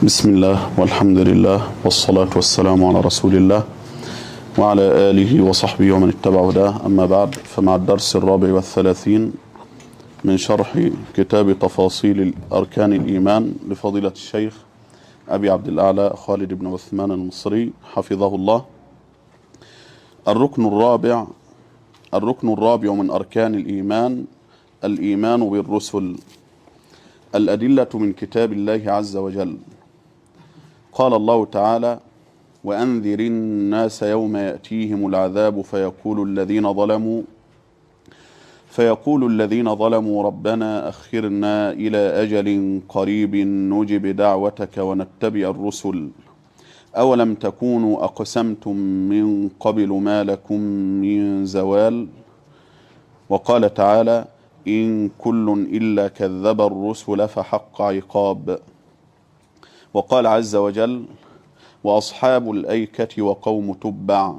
بسم الله والحمد لله والصلاة والسلام على رسول الله وعلى آله وصحبه ومن اتبع هداه. أما بعد، فمع الدرس 34 من شرح كتاب تفاصيل أركان الإيمان لفضيلة الشيخ أبي عبد الأعلى خالد بن عثمان المصري حفظه الله. الركن الرابع من أركان الإيمان الإيمان بالرسل. الأدلة من كتاب الله عز وجل. قال الله تعالى: وأنذر الناس يوم يأتيهم العذاب فيقول الذين ظلموا ربنا أخرنا إلى أجل قريب نجب دعوتك ونتبع الرسل أولم تكونوا أقسمتم من قبل ما لكم من زوال. وقال تعالى: إن كل إلا كذب الرسل فحق عقاب. وقال عز وجل: وأصحاب الأيكة وقوم تبع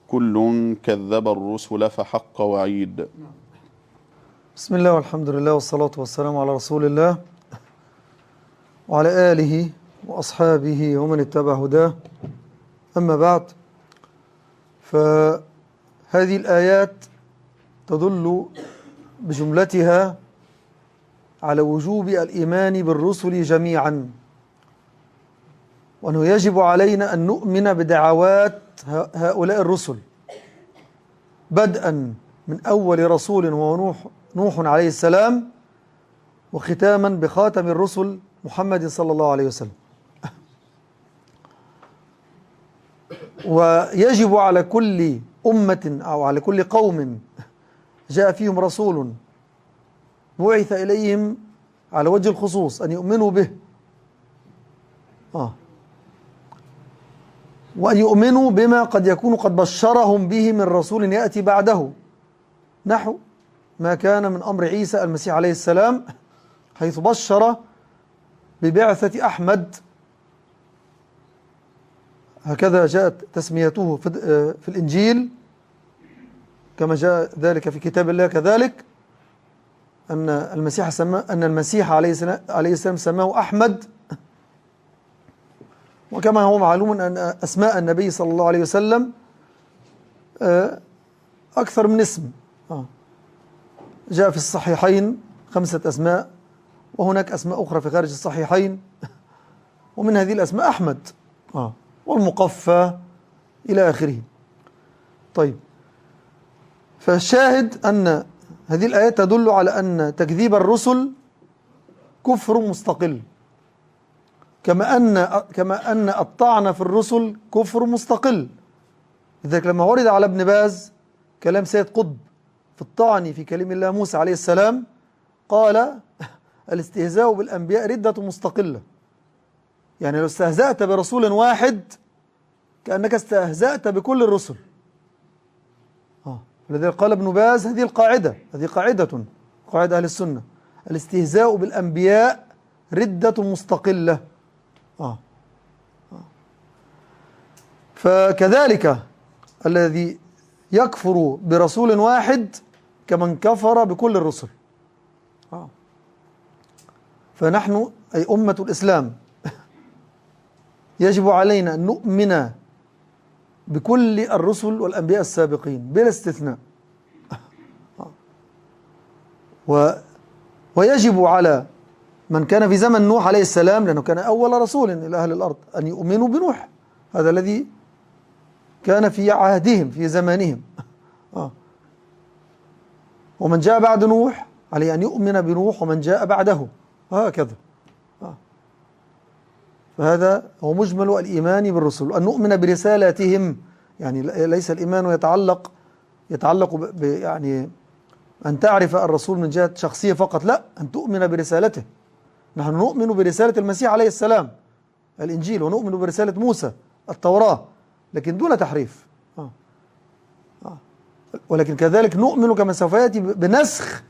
كل كذب الرسل فحق وعيد. بسم الله والحمد لله والصلاة والسلام على رسول الله وعلى آله وأصحابه ومن اتبع هداه. أما بعد، فهذه الآيات تدل بجملتها على وجوب الإيمان بالرسل جميعا، وأنه يجب علينا أن نؤمن بدعوات هؤلاء الرسل، بدءا من أول رسول وهو نوح عليه السلام، وختاما بخاتم الرسل محمد صلى الله عليه وسلم. ويجب على كل أمة أو على كل قوم جاء فيهم رسول بعث إليهم على وجه الخصوص أن يؤمنوا به، وأن يؤمنوا بما قد يكون قد بشرهم به من رسول يأتي بعده، نحو ما كان من أمر عيسى المسيح عليه السلام، حيث بشر ببعثة أحمد، هكذا جاءت تسميته في الإنجيل كما جاء ذلك في كتاب الله، كذلك أن المسيح عليه السلام سماه أحمد. وكما هو معلوم أن أسماء النبي صلى الله عليه وسلم أكثر من اسم، جاء في الصحيحين 5 أسماء، وهناك أسماء أخرى في خارج الصحيحين، ومن هذه الأسماء أحمد والمقفى إلى آخره. طيب، فالشاهد أن هذه الآيات تدل على أن تكذيب الرسل كفر مستقل، كما أن الطعن في الرسل كفر مستقل. لذلك لما ورد على ابن باز كلام سيد قطب في الطعن في كلام الله موسى عليه السلام، قال: الاستهزاء بالأنبياء ردة مستقلة. يعني لو استهزأت برسول واحد كأنك استهزأت بكل الرسل. ولذلك قال ابن باز: هذه قاعدة أهل السنة، الاستهزاء بالأنبياء ردة مستقلة. فكذلك الذي يكفر برسول واحد كمن كفر بكل الرسل. فنحن أي أمة الإسلام يجب علينا أن نؤمن بكل الرسل والأنبياء السابقين بلا استثناء، ويجب على من كان في زمن نوح عليه السلام، لأنه كان أول رسول إلى أهل الأرض، أن يؤمنوا بنوح، هذا الذي كان في عهدهم في زمانهم. ومن جاء بعد نوح عليه أن يؤمن بنوح ومن جاء بعده، هكذا. فهذا هو مجمل الإيمان بالرسل، أن نؤمن برسالاتهم. يعني ليس الإيمان يتعلق يعني أن تعرف الرسول من جهة شخصية فقط، لا، أن تؤمن برسالته. نحن نؤمن برسالة المسيح عليه السلام الإنجيل، ونؤمن برسالة موسى التوراة، لكن دون تحريف. ولكن كذلك نؤمن كما سوف يأتي بنسخ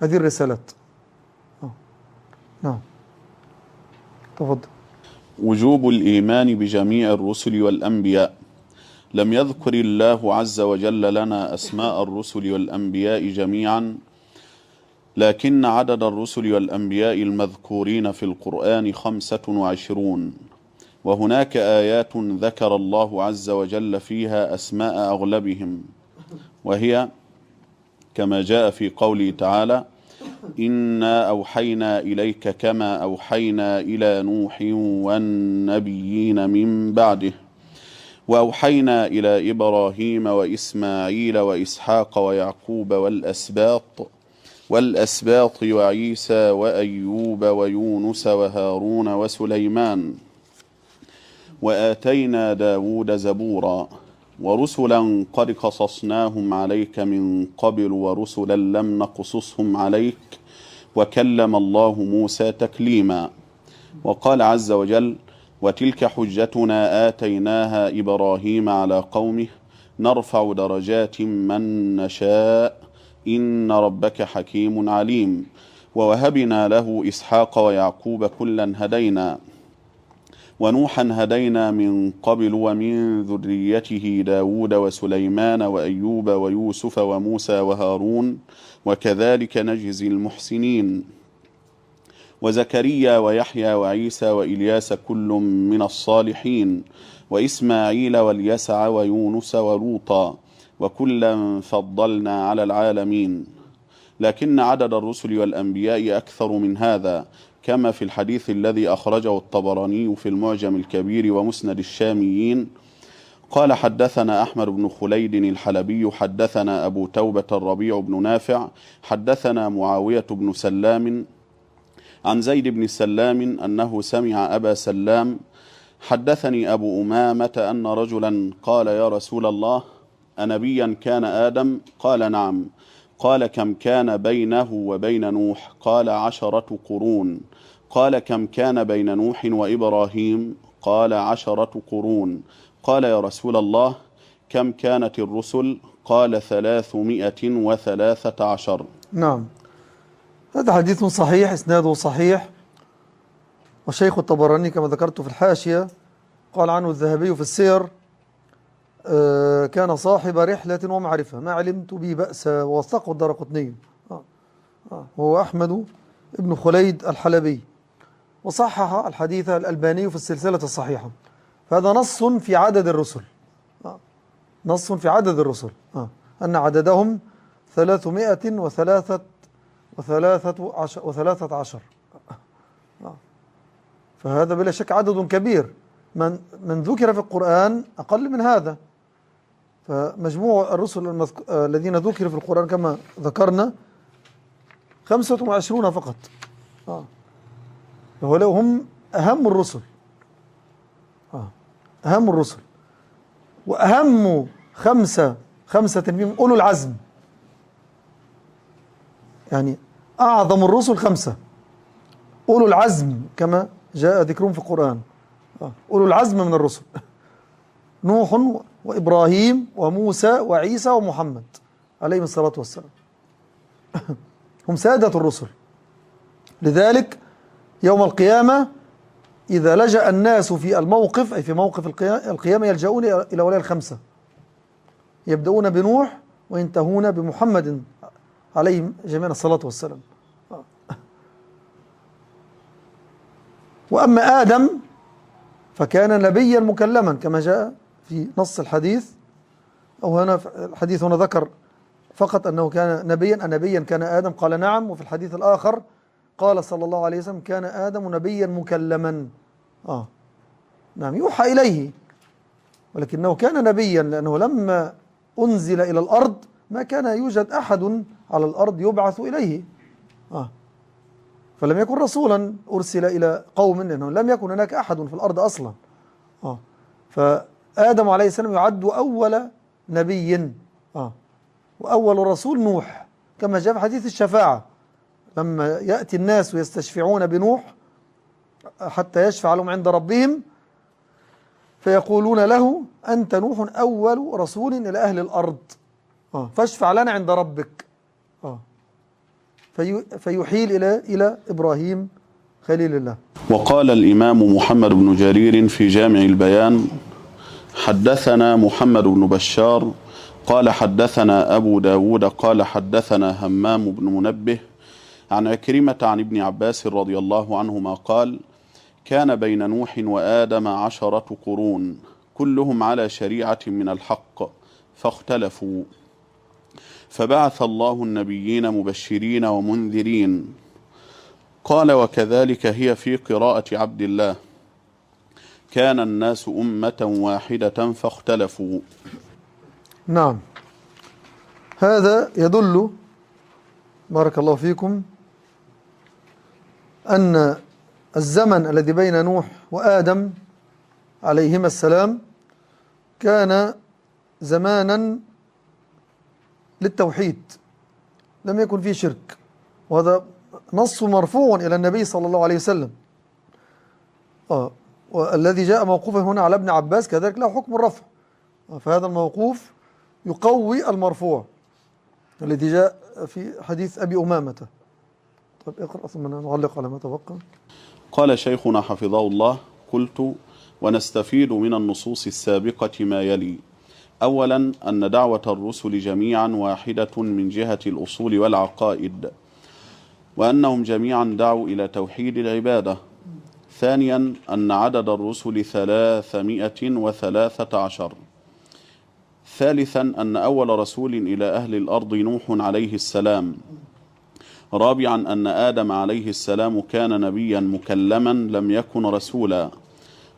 هذه الرسالات. نعم، تفضل. وجوب الإيمان بجميع الرسل والأنبياء. لم يذكر الله عز وجل لنا أسماء الرسل والأنبياء جميعا لكن عدد الرسل والأنبياء المذكورين في القرآن 25، وهناك آيات ذكر الله عز وجل فيها أسماء أغلبهم، وهي كما جاء في قوله تعالى: إنا أوحينا إليك كما أوحينا إلى نوح والنبيين من بعده، وأوحينا إلى إبراهيم وإسماعيل وإسحاق ويعقوب والأسباط وعيسى وأيوب ويونس وهارون وسليمان، وآتينا داود زبورا، ورسلا قد قصصناهم عليك من قبل ورسلا لم نقصصهم عليك، وكلم الله موسى تكليما. وقال عز وجل: وتلك حجتنا آتيناها إبراهيم على قومه نرفع درجات من نشاء إن ربك حكيم عليم. ووهبنا له إسحاق ويعقوب كلا هدينا، ونوحا هدينا من قبل ومن ذريته داود وسليمان وأيوب ويوسف وموسى وهارون، وكذلك نجزي المحسنين. وزكريا ويحيى وعيسى وإلياس كل من الصالحين، وإسماعيل واليسع ويونس ولوطا، وكلا فضلنا على العالمين. لكن عدد الرسل والأنبياء أكثر من هذا، كما في الحديث الذي أخرجه الطبراني في المعجم الكبير ومسند الشاميين قال: حدثنا أحمد بن خليد الحلبي حدثنا أبو توبة الربيع بن نافع حدثنا معاوية بن سلام عن زيد بن سلام أنه سمع أبا سلام: حدثني أبو أمامة أن رجلا قال: يا رسول الله، أنبيا كان آدم؟ قال: نعم. قال: كم كان بينه وبين نوح؟ قال: 10 قرون. قال: كم كان بين نوح وإبراهيم؟ قال: 10 قرون. قال: يا رسول الله، كم كانت الرسل؟ قال: 313. نعم، هذا حديث صحيح، إسناده صحيح، والشيخ الطبراني كما ذكرت في الحاشية قال عنه الذهبي في السير: كان صاحب رحلة ومعرفة ما علمت به بأسا، ووثقه الدارقطني. هو أحمد بن خليد الحلبي، وصحح الحديث الألباني في السلسلة الصحيحة. فهذا نص في عدد الرسل، نص في عدد الرسل، أن عددهم 313. فهذا بلا شك عدد كبير. من ذكر في القرآن أقل من هذا. فمجموع الرسل الذين ذكروا في القرآن كما ذكرنا 25 فقط. فهؤلاء هم أهم الرسل، أهم الرسل، وأهم خمسة منهم أولو العزم. يعني أعظم الرسل 5 أولو العزم كما جاء ذكرهم في القرآن. أولو العزم من الرسل: نوح وإبراهيم وموسى وعيسى ومحمد عليهم الصلاة والسلام. هم سادة الرسل. لذلك يوم القيامة إذا لجأ الناس في الموقف، أي في موقف القيامة، يلجؤون إلى هؤلاء 5، يبدأون بنوح وينتهون بمحمد عليهم جميعا الصلاة والسلام. وأما آدم فكان نبيا مكلما كما جاء في نص الحديث، أو هنا الحديث هنا ذكر فقط أنه كان نبيا كان آدم؟ قال: نعم. وفي الحديث الآخر قال صلى الله عليه وسلم: كان آدم نبيا مكلما. نعم، يوحى إليه، ولكنه كان نبيا لأنه لما أنزل إلى الأرض ما كان يوجد أحد على الأرض يبعث إليه، فلم يكن رسولا أرسل إلى قوم، لأنه لم يكن هناك أحد في الأرض أصلا. فآدم عليه السلام يعد أول نبي، وأول رسول نوح، كما جاء في حديث الشفاعة لما يأتي الناس ويستشفعون بنوح حتى يشفع لهم عند ربهم، فيقولون له: أنت نوح أول رسول إلى أهل الأرض، فاشفع لنا عند ربك. فيحيل إلى إبراهيم خليل الله. وقال الإمام محمد بن جرير في جامع البيان: حدثنا محمد بن بشار قال: حدثنا أبو داود قال: حدثنا همام بن منبه عن عكرمة عن ابن عباس رضي الله عنهما قال: كان بين نوح وآدم 10 قرون كلهم على شريعة من الحق فاختلفوا، فبعث الله النبيين مبشرين ومنذرين. قال: وكذلك هي في قراءة عبد الله: كان الناس أمة واحدة فاختلفوا. نعم، هذا يدل بارك الله فيكم أن الزمن الذي بين نوح وآدم عليهما السلام كان زمانا للتوحيد، لم يكن فيه شرك، وهذا نص مرفوع إلى النبي صلى الله عليه وسلم. والذي جاء موقوفا هنا على ابن عباس كذلك له حكم الرفع، فهذا الموقوف يقوي المرفوع الذي جاء في حديث أبي أمامة. طيب اقرأ ثم نعلق على ما تبقى. قال شيخنا حفظه الله: قلت: ونستفيد من النصوص السابقة ما يلي: أولا، أن دعوة الرسل جميعا واحدة من جهة الأصول والعقائد، وأنهم جميعا دعوا إلى توحيد العبادة. ثانيا، أن عدد الرسل 313. ثالثا، أن أول رسول إلى أهل الأرض نوح عليه السلام. رابعا، أن آدم عليه السلام كان نبيا مكلما لم يكن رسولا.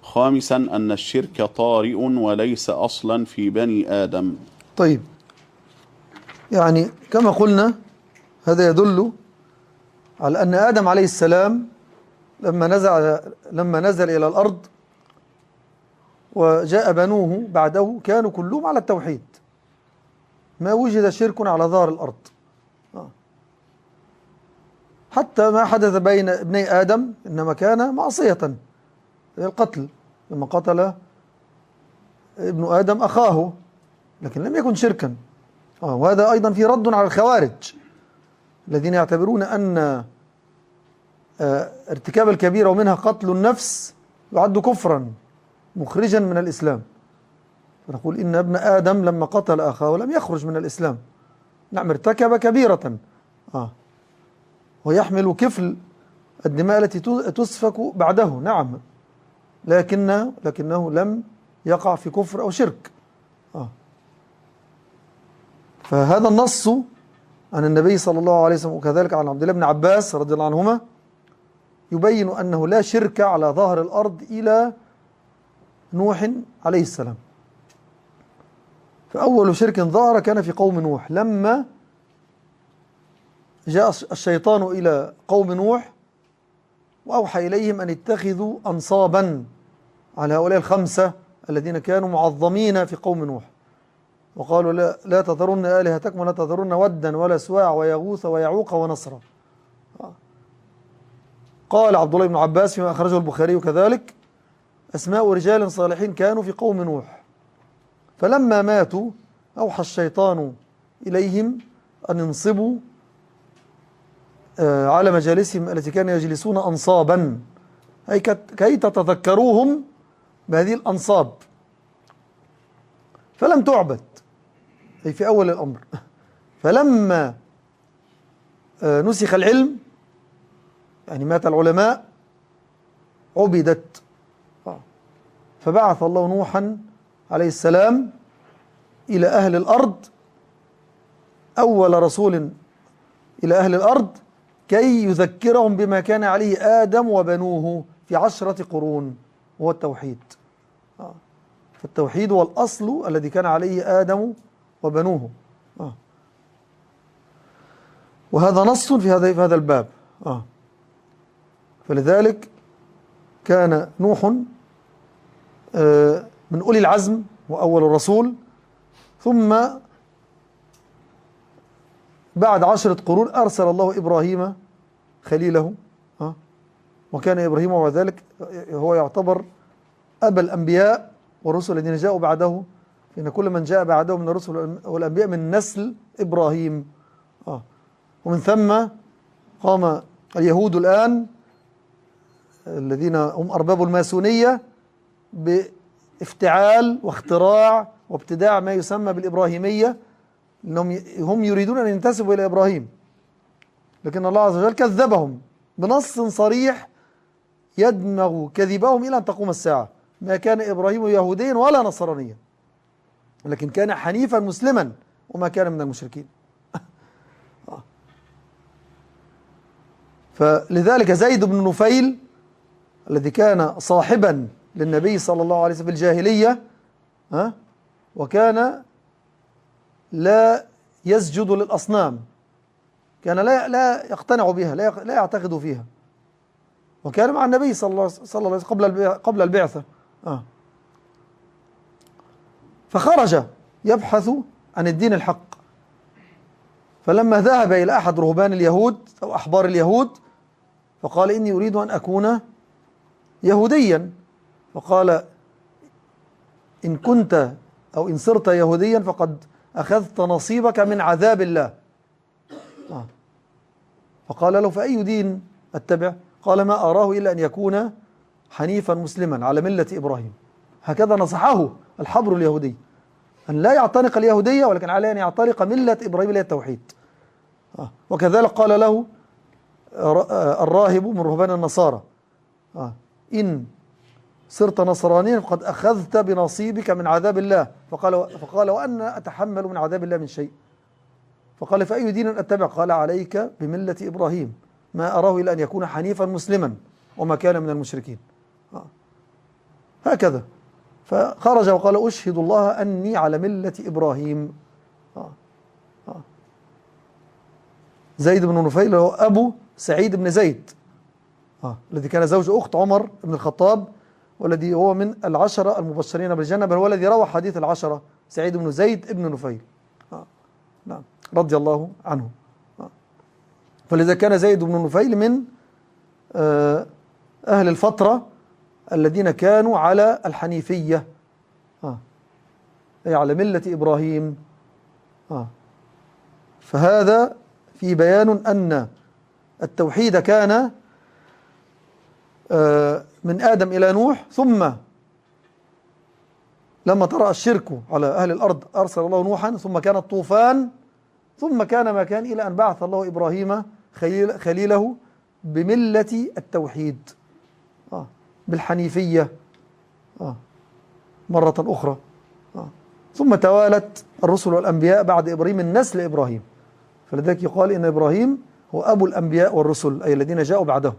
خامسا، أن الشرك طارئ وليس أصلا في بني آدم. طيب، يعني كما قلنا هذا يدل على أن آدم عليه السلام لما نزل إلى الأرض وجاء بنوه بعده كانوا كلهم على التوحيد، ما وجد شرك على ظهر الأرض. حتى ما حدث بين ابني آدم إنما كان معصية، القتل لما قتل ابن آدم أخاه، لكن لم يكن شركا. وهذا أيضا في رد على الخوارج الذين يعتبرون أن ارتكاب الكبيرة ومنها قتل النفس يعد كفرا مخرجا من الإسلام، فنقول إن ابن آدم لما قتل أخاه لم يخرج من الإسلام، نعم ارتكب كبيرة ويحمل كفل الدماء التي تسفك بعده، نعم، لكنه لم يقع في كفر أو شرك. فهذا النص عن النبي صلى الله عليه وسلم وكذلك عن عبد الله بن عباس رضي الله عنهما يبين أنه لا شرك على ظهر الأرض إلى نوح عليه السلام. فأول شرك ظهر كان في قوم نوح، لما جاء الشيطان إلى قوم نوح وأوحى إليهم أن اتخذوا أنصابا على هؤلاء الخمسة الذين كانوا معظمين في قوم نوح، وقالوا لا تذرن آلهتكم ولا تذرن ودا ولا سواع ويغوث ويعوق ونصرا. قال عبد الله بن عباس فيما أخرجه البخاري كذلك: أسماء رجال صالحين كانوا في قوم نوح، فلما ماتوا أوحى الشيطان إليهم أن ينصبوا على مجالسهم التي كانوا يجلسون أنصابا، أي كي تتذكروهم بهذه الأنصاب، فلم تعبد، أي في أول الأمر. فلما نسخ العلم، يعني مات العلماء، عبدت. فبعث الله نوحا عليه السلام إلى أهل الأرض، أول رسول إلى أهل الأرض، كي يذكرهم بما كان عليه آدم وبنوه في 10 قرون، هو التوحيد. فالتوحيد هو الأصل الذي كان عليه آدم وبنوه. وهذا نص في هذا الباب. فلذلك كان نوح من أولي العزم وأول الرسول، ثم بعد 10 قرون أرسل الله إبراهيم خليله، وكان إبراهيم وذلك هو يعتبر أبا الأنبياء والرسل الذين جاءوا بعده، فإن كل من جاء بعده من الرسل والأنبياء من نسل إبراهيم. ومن ثم قام اليهود الآن الذين هم أرباب الماسونية بافتعال واختراع وابتداع ما يسمى بالإبراهيمية، إنهم هم يريدون أن ينتسبوا إلى إبراهيم، لكن الله عز وجل كذبهم بنص صريح يدمغ كذبهم إلى أن تقوم الساعة. ما كان إبراهيم يهوديا ولا نصرانيا، لكن كان حنيفا مسلما وما كان من المشركين. فلذلك زيد بن نفيل الذي كان صاحبا للنبي صلى الله عليه وسلم في الجاهلية، وكان لا يسجد للأصنام، كان لا يقتنع بها، لا يعتقد فيها، وكان مع النبي صلى الله عليه وسلم قبل البعثة. فخرج يبحث عن الدين الحق، فلما ذهب إلى أحد رهبان اليهود أو أحبار اليهود فقال: إني أريد أن أكون يهوديا. فقال: إن كنت أو إن صرت يهوديا فقد أخذت نصيبك من عذاب الله. فقال له: فأي دين أتبع؟ قال: ما أراه إلا أن يكون حنيفا مسلما على ملة إبراهيم. هكذا نصحه الحبر اليهودي، أن لا يعتنق اليهودية، ولكن عليه أن يعتنق ملة إبراهيم اللي هي التوحيد. وكذلك قال له الراهب من رهبان النصارى: إن صرت نصرانيا فقد أخذت بنصيبك من عذاب الله. فقال: وأنا أتحمل من عذاب الله من شيء؟ فقال: فأي دين أتبع؟ قال: عليك بملة إبراهيم، ما أراه إلا أن يكون حنيفا مسلما وما كان من المشركين. هكذا. فخرج وقال: أشهد الله أني على ملة إبراهيم. زيد بن نفيل هو أبو سعيد بن زيد، الذي كان زوج أخت عمر بن الخطاب، والذي هو من العشرة المبشرين بالجنة، بل هو الذي روى حديث العشرة، سعيد بن زيد بن نفيل، نعم، رضي الله عنه. فلذا كان زيد بن نفيل من أهل الفترة الذين كانوا على الحنيفية، أي على ملة إبراهيم. فهذا في بيان أن التوحيد كان من آدم إلى نوح، ثم لما طرأ الشرك على أهل الأرض أرسل الله نوحا، ثم كان الطوفان، ثم كان ما كان إلى أن بعث الله إبراهيم خليله بملة التوحيد، بالحنيفية مرة أخرى. ثم توالت الرسل والأنبياء بعد إبراهيم من نسل إبراهيم، فلذلك يقال إن إبراهيم هو أبو الأنبياء والرسل، أي الذين جاءوا بعده.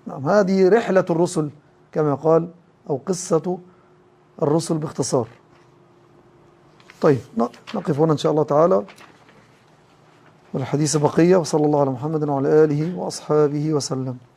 نعم، هذه رحلة الرسل كما قال، أو قصة الرسل باختصار. طيب، نقف هنا إن شاء الله تعالى، والحديث بقية. وصلى الله على محمد وعلى آله وأصحابه وسلم.